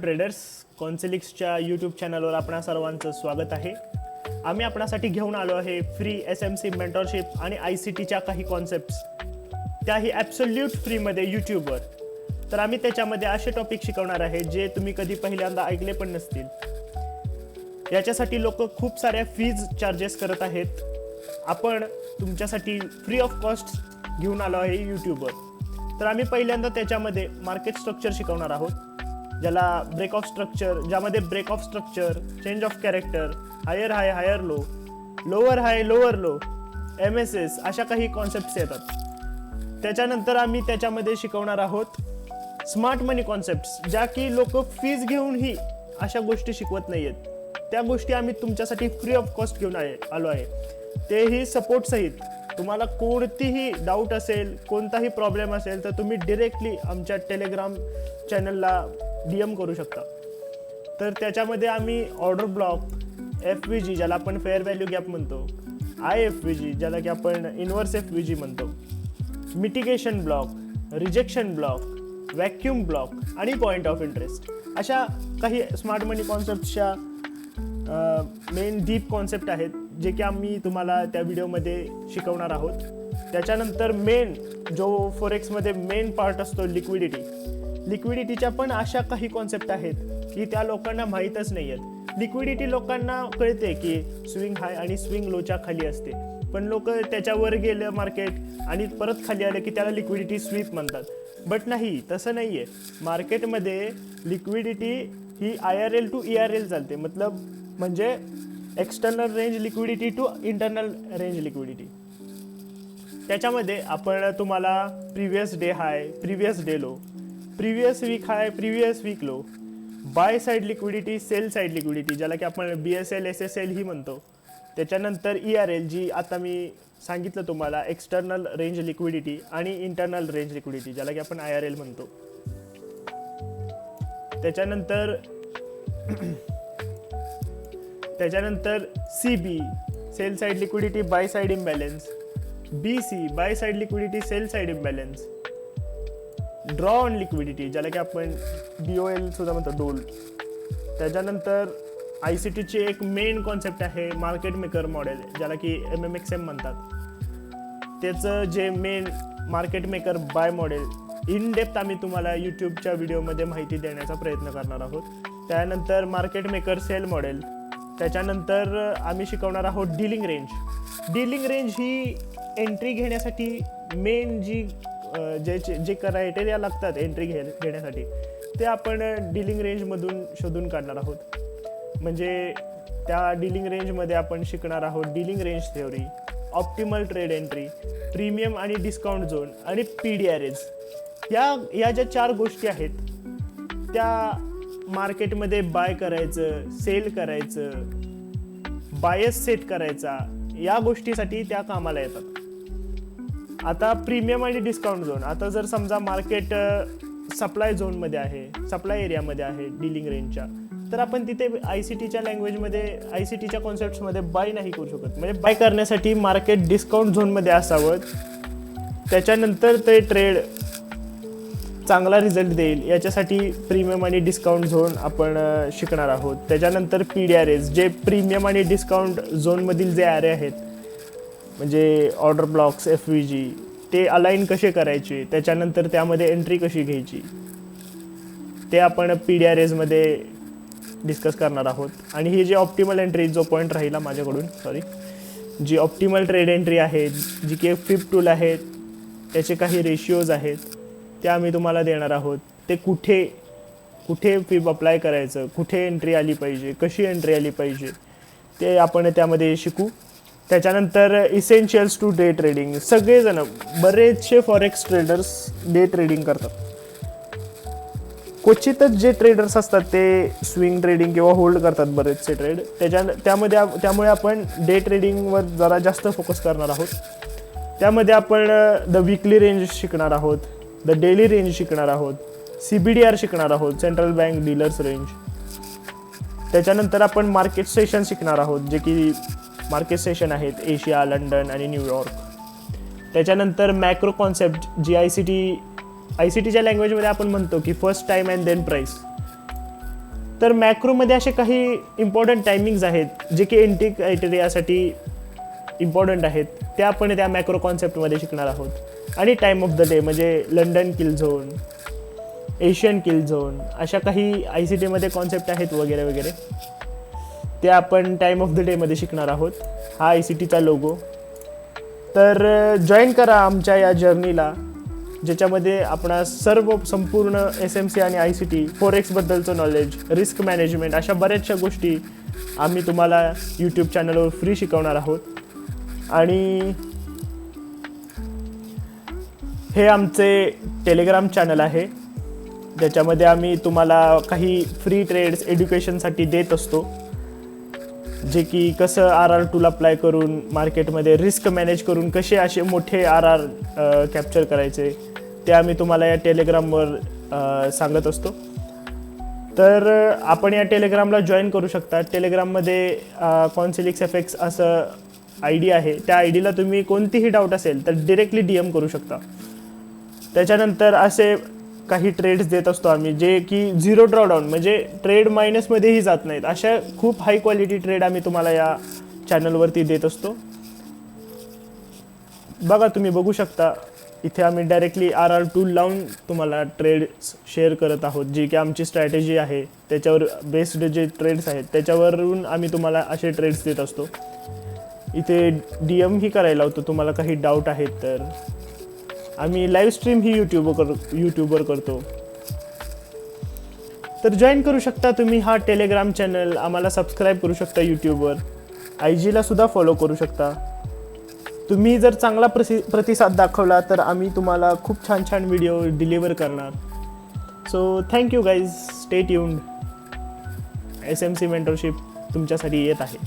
Traders कॉन्सिलिक्सच्या YouTube चॅनलवर आपणा सर्वांचं स्वागत आहे. आम्ही आपणासाठी घेऊन आलो आहे फ्री SMC मेंटॉरशिप आणि ICTच्या काही कॉन्सेप्ट्स, त्याही ॲब्सोल्यूट फ्रीमध्ये यूट्यूबवर. तर आम्ही त्याच्यामध्ये असे टॉपिक शिकवणार आहे जे तुम्ही कधी पहिल्यांदा ऐकले पण नसतील. याच्यासाठी लोक खूप साऱ्या फीज चार्जेस करत आहेत. आपण तुमच्यासाठी फ्री ऑफ कॉस्ट घेऊन आलो आहे यूट्यूबवर. तर आम्ही पहिल्यांदा त्याच्यामध्ये मार्केट स्ट्रक्चर शिकवणार आहोत, ज्याला ब्रेक ऑफ स्ट्रक्चर, ज्यामध्ये break of structure, change of character, higher high higher low, lower high lower low, MSS अशा काही कॉन्सेप्ट्स येतात. त्याच्यानंतर आम्ही त्याच्यामध्ये शिकवणार आहोत स्मार्ट मनी कॉन्सेप्ट्स, ज्या की लोक फीज घेऊनही अशा गोष्टी शिकवत नाही आहेत. त्या गोष्टी आम्ही तुमच्यासाठी फ्री ऑफ कॉस्ट घेऊन आलो आहे, तेही सपोर्ट सहित. तुम्हाला कोणतीही डाऊट असेल, कोणताही प्रॉब्लेम असेल तर तुम्ही डिरेक्टली आमच्या टेलिग्राम चॅनलला DM करू शकता. तर त्याच्यामध्ये आम्ही ऑर्डर ब्लॉक, FVG ज्याला आपण फेअर व्हॅल्यू गॅप म्हणतो, IFVG ज्याला की आपण इन्व्हर्स FVG म्हणतो, mitigation block, rejection block, vacuum block आणि पॉईंट ऑफ इंटरेस्ट अशा काही स्मार्ट मनी कॉन्सेप्टच्या मेन डीप कॉन्सेप्ट आहेत, जे की आम्ही तुम्हाला त्या व्हिडिओमध्ये शिकवणार आहोत. त्याच्यानंतर मेन जो फॉरेक्समध्ये मेन पार्ट असतो लिक्विडिटीच्या पण अशा काही कॉन्सेप्ट आहेत की त्या लोकांना माहीतच नाही आहेत. लिक्विडिटी लोकांना कळते की स्विंग हाय आणि स्विंग लोच्या खाली असते, पण लोक त्याच्यावर गेलं मार्केट आणि परत खाली आलं की त्याला लिक्विडिटी स्वीप म्हणतात. बट नाही, तसं नाही आहे. मार्केटमध्ये लिक्विडिटी ही IRL टू ERL चालते, म्हणजे external range liquidity to internal range liquidity. त्याच्यामध्ये आपण तुम्हाला previous day high, previous day low, previous week high, previous week low, buy side liquidity, sell side liquidity ज्याला की आपण BSL SSL ही म्हणतो. त्याच्यानंतर ERL जी आता मी सांगितलं तुम्हाला, एक्सटर्नल रेंज लिक्विडिटी आणि इंटरनल रेंज लिक्विडिटी ज्याला की आपण IRL म्हणतो. त्याच्यानंतर CB sell side liquidity, buy side imbalance, BC buy side liquidity, sell side imbalance, draw on liquidity ज्याला की आपण DOL सुद्धा म्हणतो, डोल. त्याच्यानंतर ICTची एक मेन कॉन्सेप्ट आहे मार्केट मेकर मॉडेल, ज्याला की MMXM म्हणतात. त्याचं जे main market maker buy model in depth आम्ही तुम्हाला यूट्यूबच्या व्हिडिओमध्ये माहिती देण्याचा प्रयत्न करणार आहोत. त्यानंतर मार्केट मेकर सेल मॉडेल. त्याच्यानंतर आम्ही शिकवणार आहोत डीलिंग रेंज ही एंट्री घेण्यासाठी मेन जे क्रायटेरिया लागतात एंट्री घेण्यासाठी, ते आपण डीलिंग रेंजमधून शोधून काढणार आहोत. म्हणजे त्या डीलिंग रेंजमध्ये आपण शिकणार आहोत dealing range theory, optimal trade entry, premium आणि डिस्काउंट झोन आणि PDRAs. या ज्या 4 गोष्टी आहेत त्या मार्केटमध्ये बाय करायचं, सेल करायचं, बायस सेट करायचा, या गोष्टीसाठी त्या कामाला येतात. आता प्रीमियम आणि डिस्काउंट झोन, आता जर समजा मार्केट सप्लाय झोनमध्ये आहे, सप्लाय एरियामध्ये आहे डीलिंग रेंजच्या, तर आपण तिथे ICTच्या लँग्वेजमध्ये, ICTच्या कॉन्सेप्ट्समध्ये बाय नाही करू शकत. म्हणजे बाय करण्यासाठी मार्केट डिस्काउंट झोनमध्ये असावं, त्याच्यानंतर ते ट्रेड चांगला रिझल्ट देईल. याच्यासाठी प्रीमियम आणि डिस्काउंट झोन आपण शिकणार आहोत. त्याच्यानंतर PDRAs, जे प्रीमियम आणि डिस्काउंट झोनमधील जे ॲरे आहेत, म्हणजे ऑर्डर ब्लॉक्स, FVG, ते अलाइन कसे करायचे, त्याच्यानंतर त्यामध्ये एंट्री कशी घ्यायची, ते आपण PDRAsमध्ये डिस्कस करणार आहोत. आणि ही जी ऑप्टिमल एंट्री, जो पॉईंट राहिला माझ्याकडून, जी ऑप्टिमल ट्रेड एंट्री आहे, जी की फिप टूल आहे, त्याचे काही रेशिओज आहेत, ते आम्ही तुम्हाला देणार आहोत. ते कुठे फिब अप्लाय करायचं, कुठे एंट्री आली पाहिजे, कशी एंट्री आली पाहिजे, ते आपण त्यामध्ये शिकू. त्याच्यानंतर इसेन्शियल्स टू डे ट्रेडिंग. सगळेजण, बरेचसे फॉरेक्स ट्रेडर्स डे ट्रेडिंग करतात. क्वचितच जे ट्रेडर्स असतात ते स्विंग ट्रेडिंग किंवा होल्ड करतात बरेचसे ट्रेड. त्यामुळे आपण डे ट्रेडिंगवर जरा जास्त फोकस करणार आहोत. त्यामध्ये आपण द वीकली रेंज शिकणार आहोत, द डेली रेंज शिकणार आहोत, CBDR शिकणार आहोत, सेंट्रल बँक डीलर्स रेंज. त्याच्यानंतर आपण मार्केट सेशन शिकणार आहोत, जे की मार्केट सेशन आहेत एशिया, लंडन आणि न्यूयॉर्क. त्याच्यानंतर मॅक्रो कॉन्सेप्ट, जी ICTच्या लँग्वेजमध्ये आपण म्हणतो की first time and then price. तर मॅक्रोमध्ये असे काही इम्पॉर्टंट टायमिंग्ज आहेत जे की एंट्री क्रायटेरियासाठी इम्पॉर्टंट आहेत, ते आपण त्या मॅक्रो कॉन्सेप्टमध्ये शिकणार आहोत. आणि टाईम ऑफ द डे म्हणजे लंडन किल झोन, एशियन किल झोन, अशा काही ICT कॉन्सेप्ट आहेत वगैरे वगैरे, ते आपण टाईम ऑफ द डेमध्ये शिकणार आहोत. हा ICTचा लोगो. तर जॉईन करा आमच्या या जर्नीला, ज्याच्यामध्ये आपणास सर्व संपूर्ण SMC आणि ICT, फोरेक्सबद्दलचं नॉलेज, रिस्क मॅनेजमेंट, अशा बऱ्याचशा गोष्टी आम्ही तुम्हाला यूट्यूब चॅनलवर फ्री शिकवणार आहोत. आणि हे आमचे टेलिग्राम चॅनल आहे, ज्याच्यामध्ये आम्ही तुम्हाला काही फ्री ट्रेड्स एज्युकेशनसाठी देत असतो, जे की कसं RR2ला अप्लाय करून मार्केटमध्ये रिस्क मॅनेज करून कसे असे मोठे RR कॅप्चर करायचे, ते आम्ही तुम्हाला या टेलिग्रामवर सांगत असतो. तर आपण या टेलिग्रामला जॉईन करू शकता. टेलिग्राममध्ये कॉन्सिलिक्स FX असं ID आहे. त्या IDला तुम्ही कोणतीही डाऊट असेल तर डिरेक्टली DM करू शकता. त्याच्यानंतर असे काही ट्रेड्स देत असतो आम्ही, जे की 0 ड्रॉडाऊन म्हणजे ट्रेड मायनसमध्येही जात नाहीत, अशा खूप हाय क्वालिटी ट्रेड आम्ही तुम्हाला या चॅनलवरती देत असतो. बघा, तुम्ही बघू शकता इथे आम्ही डायरेक्टली RR2 लावून तुम्हाला ट्रेड्स शेअर करत आहोत, जी की आमची स्ट्रॅटेजी आहे, त्याच्यावर बेस्ड जे ट्रेड्स आहेत त्याच्यावरून आम्ही तुम्हाला असे ट्रेड्स देत असतो. इथे DM ही करायला होतो तुम्हाला काही डाऊट आहेत तर. आम्ही लाईव्ह स्ट्रीम ही यूट्यूबवर करतो. तर जॉईन करू शकता तुम्ही हा टेलिग्राम चॅनल. आम्हाला सबस्क्राईब करू शकता यूट्यूबवर. IGला सुद्धा फॉलो करू शकता. तुम्ही जर चांगला प्रतिसाद दाखवला तर आम्ही तुम्हाला खूप छान छान व्हिडिओ डिलिव्हर करणार. So thank you guys, stay tuned. SMC mentorship तुमच्यासाठी येत आहे.